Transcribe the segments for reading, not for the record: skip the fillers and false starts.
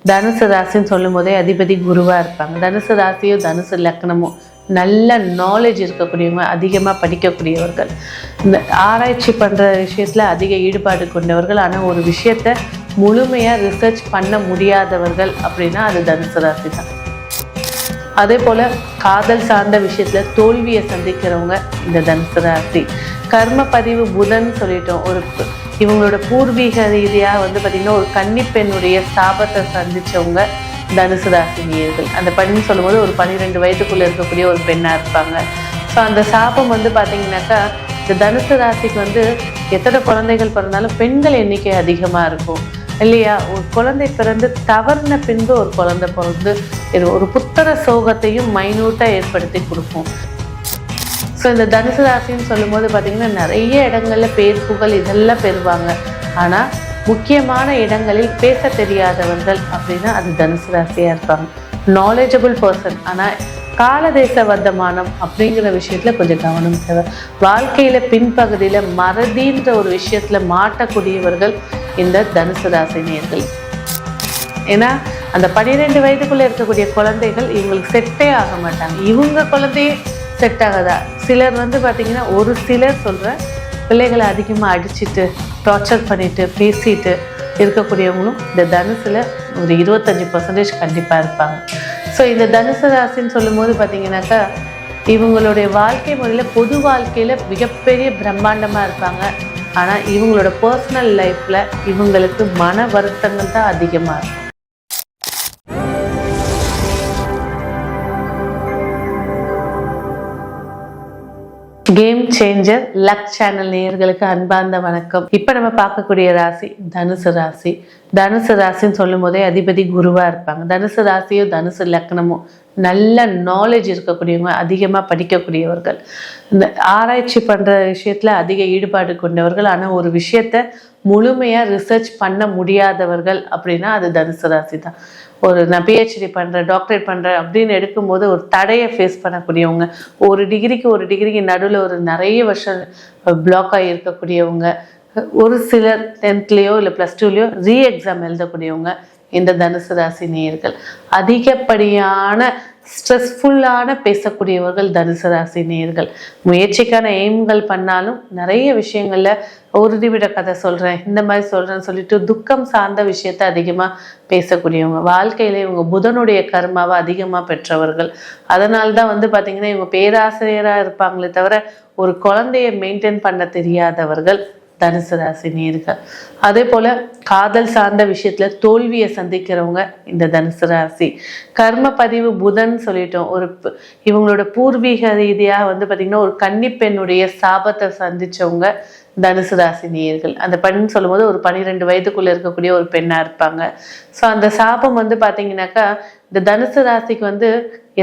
தனுசு ராசின்னு சொல்லும் போதே அதிபதி குருவாக இருப்பாங்க. தனுசு ராசியும் தனுசு லக்னமும் நல்ல நாலேஜ் இருக்கக்கூடியவங்க, அதிகமாக படிக்கக்கூடியவர்கள், இந்த ஆராய்ச்சி பண்ணுற விஷயத்தில் அதிக ஈடுபாடு கொண்டவர்கள். ஆனால் ஒரு விஷயத்தை முழுமையாக ரிசர்ச் பண்ண முடியாதவர்கள் அப்படின்னா அது தனுசு ராசி தான். அதே போல் காதல் சார்ந்த விஷயத்தில் தோல்வியை சந்திக்கிறவங்க இந்த தனுசு ராசி. கர்ம பதிவு புதன் சொல்லிட்டோம். இவங்களோட பூர்வீக ரீதியாக பார்த்திங்கன்னா ஒரு கன்னிப்பெண்ணுடைய சாபத்தை சந்தித்தவங்க தனுசு ராசி நேயர்கள். அந்த பெண் சொல்லும்போது ஒரு 12 வயதுக்குள்ளே இருக்கக்கூடிய ஒரு பெண்ணாக இருப்பாங்க. ஸோ அந்த சாபம் பார்த்திங்கனாக்கா இந்த தனுசு ராசிக்கு எத்தனை குழந்தைகள் பிறந்தாலும் பெண்கள் எண்ணிக்கை அதிகமாக இருக்கும் இல்லையா? ஒரு குழந்தை பிறந்து தவறின பின்பு ஒரு குழந்தை பிறந்து ஒரு புத்தர சோகத்தையும் மைனூட்டாக ஏற்படுத்தி கொடுக்கும். ஸோ இந்த தனுசு ராசின்னு சொல்லும்போது பார்த்திங்கன்னா நிறைய இடங்களில் பேர் புகழ் இதெல்லாம் பெறுவாங்க. ஆனால் முக்கியமான இடங்களில் பேச தெரியாதவர்கள் அப்படின்னா அது தனுசு ராசியாக இருப்பாங்க. நாலேஜபிள் பர்சன், ஆனால் காலதேச வர்த்தமானம் அப்படிங்கிற விஷயத்தில் கொஞ்சம் கவனம் தேவை. வாழ்க்கையில் பின்பகுதியில் மறதின்ற ஒரு விஷயத்தில் மாட்டக்கூடியவர்கள் இந்த தனுசு ராசி நேயர்கள். ஏன்னா அந்த 12 வயதுக்குள்ளே இருக்கக்கூடிய குழந்தைகள் இவங்களுக்கு செட்டே ஆக மாட்டாங்க. இவங்க குழந்தையே செட் ஆகாதா? சிலர் பார்த்திங்கன்னா ஒரு சிலர் சொல்கிற பிள்ளைகளை அதிகமாக அடிச்சுட்டு டார்ச்சர் பண்ணிட்டு பேசிட்டு இருக்கக்கூடியவங்களும் இந்த தனுசில் ஒரு 25% கண்டிப்பாக இருப்பாங்க. ஸோ இந்த தனுசு ராசின்னு சொல்லும்போது பார்த்திங்கனாக்கா இவங்களுடைய வாழ்க்கை முறையில் பொது வாழ்க்கையில் மிகப்பெரிய பிரம்மாண்டமாக இருப்பாங்க. ஆனால் இவங்களோட பர்சனல் லைஃப்பில் இவங்களுக்கு மன வருத்தங்கள் தான் அதிகமாக இருக்கும். கேம் சேஞ்சர் லக் சேனல் நேயர்களுக்கு அன்பார்ந்த வணக்கம். இப்போ நம்ம பார்க்கக்கூடிய ராசி தனுசு ராசி. தனுசு ராசின்னு சொல்லும் போதே அதிபதி குருவாக இருப்பாங்க. தனுசு ராசியும் தனுசு லக்னமும் நல்ல நாலேஜ் இருக்கக்கூடியவங்க, அதிகமாக படிக்கக்கூடியவர்கள், இந்த ஆராய்ச்சி பண்ணுற விஷயத்தில் அதிக ஈடுபாடு கொண்டவர்கள். ஆனால் ஒரு விஷயத்தை முழுமையாக ரிசர்ச் பண்ண முடியாதவர்கள் அப்படின்னா அது தனுசு ராசி தான். நான் பிஹெச்டி பண்ணுறேன், டாக்டரேட் பண்ணுறேன் அப்படின்னு எடுக்கும்போது ஒரு தடையை ஃபேஸ் பண்ணக்கூடியவங்க, ஒரு டிகிரிக்கு நடுவில் ஒரு நிறைய வருஷம் பிளாக் ஆகி இருக்கக்கூடியவங்க, ஒரு சிலர் 10th இல்லை +2 ரீ எக்ஸாம் எழுதக்கூடியவங்க இந்த தனுசு ராசி நேயர்கள். அதிகப்படியான ஸ்ட்ரெஸ்ஃபுல்லான பேசக்கூடியவர்கள் தனுசு ராசி நேயர்கள். முயற்சிக்கான எய்ம்கள் பண்ணாலும் நிறைய விஷயங்கள்ல ஒரு நிமிட கதை சொல்றேன், இந்த மாதிரி சொல்றேன்னு சொல்லிட்டு துக்கம் சார்ந்த விஷயத்த அதிகமாக பேசக்கூடியவங்க. வாழ்க்கையில இவங்க புதனுடைய கர்மாவை அதிகமாக பெற்றவர்கள். அதனால்தான் பார்த்தீங்கன்னா இவங்க பேராசிரியராக இருப்பாங்களே தவிர ஒரு குழந்தைய மெயின்டைன் பண்ண தெரியாதவர்கள் தனுசு ராசி நேயர்கள். அதே போல காதல் சார்ந்த விஷயத்துல தோல்வியை சந்திக்கிறவங்க இந்த தனுசு ராசி. கர்ம பதிவு புதன் சொல்லிட்டோம். இவங்களோட பூர்வீக ரீதியாக பார்த்தீங்கன்னா ஒரு கன்னிப்பெண்ணுடைய சாபத்தை சந்திச்சவங்க தனுசு ராசி நேயர்கள். அந்த பெண் சொல்லும்போது ஒரு 12 வயதுக்குள்ள இருக்கக்கூடிய ஒரு பெண்ணா இருப்பாங்க. ஸோ அந்த சாபம் பார்த்தீங்கன்னாக்கா இந்த தனுசு ராசிக்கு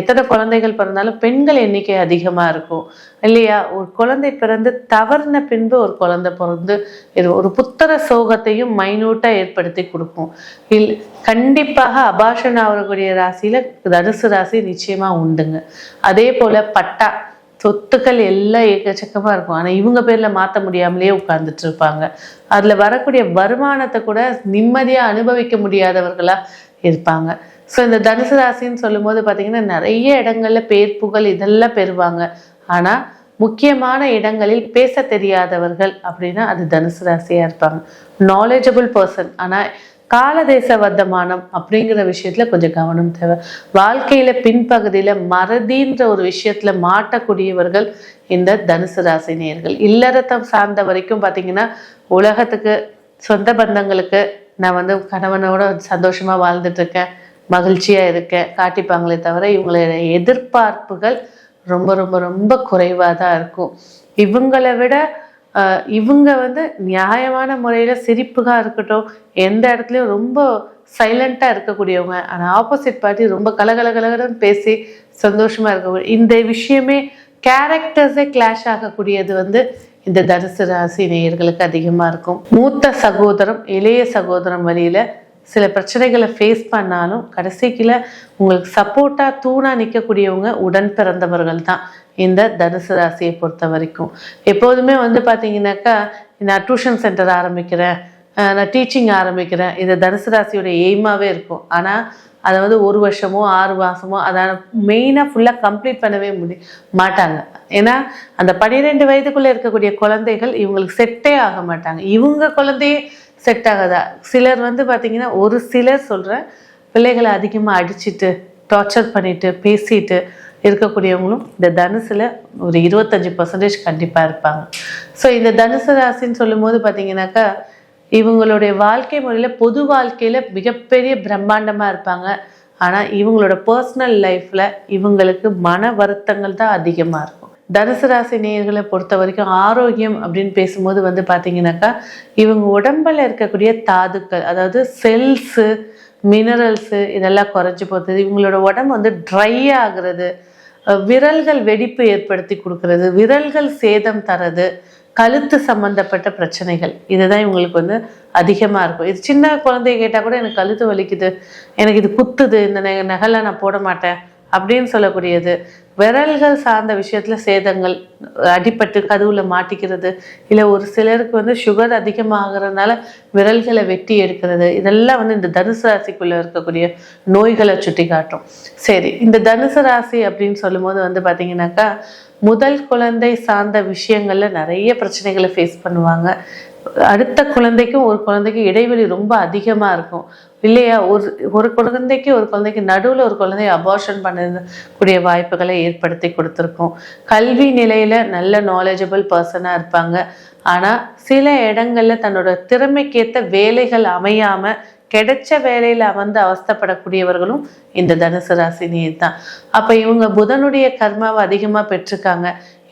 எத்தனை குழந்தைகள் பிறந்தாலும் பெண்கள் எண்ணிக்கை அதிகமாக இருக்கும் இல்லையா? ஒரு குழந்தை பிறந்து தவறின பின்பு ஒரு குழந்தை பிறந்து ஒரு புத்தர சோகத்தையும் மைனூட்டாக ஏற்படுத்தி கொடுக்கும். கண்டிப்பாக அபாஷன் ஆகக்கூடிய ராசியில் தனுசு ராசி நிச்சயமாக உண்டுங்க. அதே போல் பட்டா சொத்துக்கள் எல்லாம் ஏக்கச்சக்கமாக இருக்கும். ஆனால் இவங்க பேரில் மாற்ற முடியாமலேயே உட்கார்ந்துட்டு இருப்பாங்க. அதில் வரக்கூடிய வருமானத்தை கூட நிம்மதியாக அனுபவிக்க முடியாதவர்களாக இருப்பாங்க. ஸோ இந்த தனுசு ராசின்னு சொல்லும் போது பார்த்தீங்கன்னா நிறைய இடங்களில் பேர் புகழ் இதெல்லாம் பெறுவாங்க. ஆனால் முக்கியமான இடங்களில் பேச தெரியாதவர்கள் அப்படின்னா அது தனுசு ராசியாக இருப்பாங்க. நாலேஜபிள் பர்சன், ஆனால் காலதேச வர்த்தமானம் அப்படிங்கிற விஷயத்துல கொஞ்சம் கவனம் தேவை. வாழ்க்கையில பின்பகுதியில மறதின்ற ஒரு விஷயத்துல மாட்டக்கூடியவர்கள் இந்த தனுசு ராசி நேயர்கள். இல்லறத்தம் சார்ந்த வரைக்கும் பார்த்தீங்கன்னா உலகத்துக்கு சொந்த பந்தங்களுக்கு நான் கணவனோட சந்தோஷமா வாழ்ந்துட்டு இருக்கேன், மகிழ்ச்சியா இருக்கேன் காட்டிப்பாங்களே தவிர இவங்களோட எதிர்பார்ப்புகள் ரொம்ப ரொம்ப ரொம்ப குறைவாக தான் இருக்கும். இவங்களை விட இவங்க நியாயமான முறையில் சிரிப்புகா இருக்கட்டும், எந்த இடத்துலையும் ரொம்ப சைலண்ட்டாக இருக்கக்கூடியவங்க. ஆனால் ஆப்போசிட் பார்ட்டி ரொம்ப கலகலகலன்னு பேசி சந்தோஷமாக இருக்கக்கூடிய இந்த விஷயமே கேரக்டர்ஸே கிளாஷ் ஆகக்கூடியது இந்த தனுசு ராசி நேயர்களுக்கு அதிகமாக இருக்கும். மூத்த சகோதரம் இளைய சகோதரம் வழியில் சில பிரச்சனைகளை ஃபேஸ் பண்ணாலும் கடைசிக்கில் உங்களுக்கு சப்போர்ட்டாக தூணாக நிற்கக்கூடியவங்க உடன் பிறந்தவர்கள் தான் இந்த தனுசு ராசியை பொறுத்த வரைக்கும். எப்போதுமே பார்த்தீங்கன்னாக்கா நான் டியூஷன் சென்டர் ஆரம்பிக்கிறேன், நான் டீச்சிங் ஆரம்பிக்கிறேன், இது தனுசு ராசியோட எய்மாகவே இருக்கும். ஆனால் அதை வந்து 1 வருஷமோ 6 மாதமோ அதை மெயினாக ஃபுல்லாக கம்ப்ளீட் பண்ணவே மாட்டாங்க. ஏன்னா அந்த 12 வயதுக்குள்ளே இருக்கக்கூடிய குழந்தைகள் இவங்களுக்கு செட்டே ஆக மாட்டாங்க. இவங்க குழந்தையே செட் ஆகாதா? சிலர் வந்து பார்த்திங்கன்னா, ஒரு சிலர் சொல்கிறேன், பிள்ளைகளை அதிகமாக அடிச்சுட்டு டார்ச்சர் பண்ணிட்டு பேசிட்டு இருக்கக்கூடியவங்களும் இந்த தனுசில் ஒரு 25% கண்டிப்பாக இருப்பாங்க. ஸோ இந்த தனுசு ராசின்னு சொல்லும் போது பார்த்தீங்கன்னாக்கா, இவங்களுடைய வாழ்க்கை முறையில் பொது வாழ்க்கையில் மிகப்பெரிய பிரம்மாண்டமாக இருப்பாங்க. ஆனால் இவங்களோட பர்சனல் லைஃப்பில் இவங்களுக்கு மன வருத்தங்கள் தான் அதிகமாக இருக்கும். தனுசு ராசி நேயர்களை பொறுத்த வரைக்கும் ஆரோக்கியம் அப்படின்னு பேசும்போது வந்து பார்த்தீங்கன்னாக்கா, இவங்க உடம்பில் இருக்கக்கூடிய தாதுக்கள், அதாவது செல்ஸு, மினரல்ஸு இதெல்லாம் குறைஞ்சி போகிறது, இவங்களோட உடம்பு வந்து ட்ரை ஆகுறது, விரல்கள் வெடிப்பு ஏற்படுத்தி கொடுக்கறது, விரல்கள் சேதம் தரது, கழுத்து சம்மந்தப்பட்ட பிரச்சனைகள், இதுதான் இவங்களுக்கு வந்து அதிகமாக இருக்கும். இது சின்ன குழந்தைய கேட்டால் கூட எனக்கு கழுத்து வலிக்குது, எனக்கு இது குத்துது, இந்த நகலை நான் போட மாட்டேன் அப்படின்னு சொல்லக்கூடியது. விரல்கள் சார்ந்த விஷயத்தில் சேதங்கள், அடிப்பட்டு கதவுல மாட்டிக்கிறது, இல்லை ஒரு சிலருக்கு வந்து சுகர் அதிகமாகிறதுனால விரல்களை வெட்டி எடுக்கிறது, இதெல்லாம் வந்து இந்த தனுசு ராசிக்குள்ளே இருக்கக்கூடிய நோய்களை சுட்டி காட்டும். சரி, இந்த தனுசு ராசி அப்படின்னு சொல்லும் போது வந்து பார்த்தீங்கன்னாக்கா, முதல் குழந்தை சார்ந்த விஷயங்களில் நிறைய பிரச்சனைகளை ஃபேஸ் பண்ணுவாங்க. அடுத்த குழந்தைக்கும் ஒரு குழந்தைக்கும் இடைவெளி ரொம்ப அதிகமாக இருக்கும் இல்லையா? ஒரு குழந்தைக்கு ஒரு குழந்தைக்கு நடுவில் ஒரு குழந்தைய அபார்ஷன் பண்ணக்கூடிய வாய்ப்புகளை ஏற்படுத்தி கொடுத்துருக்கோம். கல்வி நிலையில் நல்ல நாலேஜபிள் பர்சனாக இருப்பாங்க. ஆனால் சில இடங்களில் தன்னோட திறமைக்கேற்ற வேலைகள் அமையாமல் கிடைச்ச வேலையில் வந்து அவஸ்தப்படக்கூடியவர்களும் இந்த தனுசு ராசி நீர் தான். அப்போ இவங்க புதனுடைய கர்மாவை அதிகமாக பெற்றிருக்காங்க.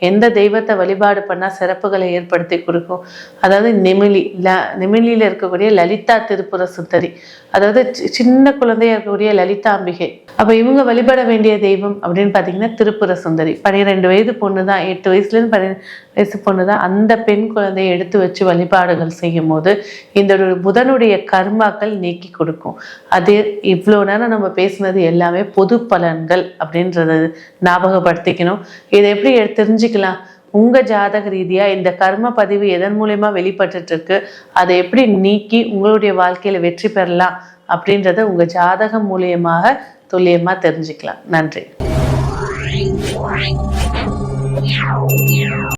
எந்த தெய்வத்தை வழிபாடு பண்ணால் சிறப்புகளை ஏற்படுத்தி கொடுக்கும்? அதாவது நெமிலியில் இருக்கக்கூடிய லலிதா திரிபுர சுந்தரி, அதாவது சின்ன குழந்தையா இருக்கக்கூடிய லலிதாம்பிகை. அப்போ இவங்க வழிபட வேண்டிய தெய்வம் அப்படின்னு பார்த்தீங்கன்னா திரிபுர சுந்தரி. 12 வயது பொண்ணு தான், 8 வயசுலேருந்து 12 வயசு பொண்ணு தான். அந்த பெண் குழந்தையை எடுத்து வச்சு வழிபாடுகள் செய்யும் போது இந்த புதனுடைய கர்மாக்கள் நீக்கி கொடுக்கும். அது இவ்வளோ நேரம் நம்ம பேசுனது எல்லாமே பொது பலன்கள் அப்படின்றத ஞாபகப்படுத்திக்கணும். இதை எப்படி தெரிஞ்சுக்கலாம்? உங்க ஜாதக ரீதியா இந்த கர்ம பதிவு எதன் மூலமா வெளிப்பட்டு இருக்கு, அதை எப்படி நீக்கி உங்களுடைய வாழ்க்கையில வெற்றி பெறலாம் அப்படின்றத உங்க ஜாதகம் மூலியமாக துல்லியமா தெரிஞ்சுக்கலாம். நன்றி.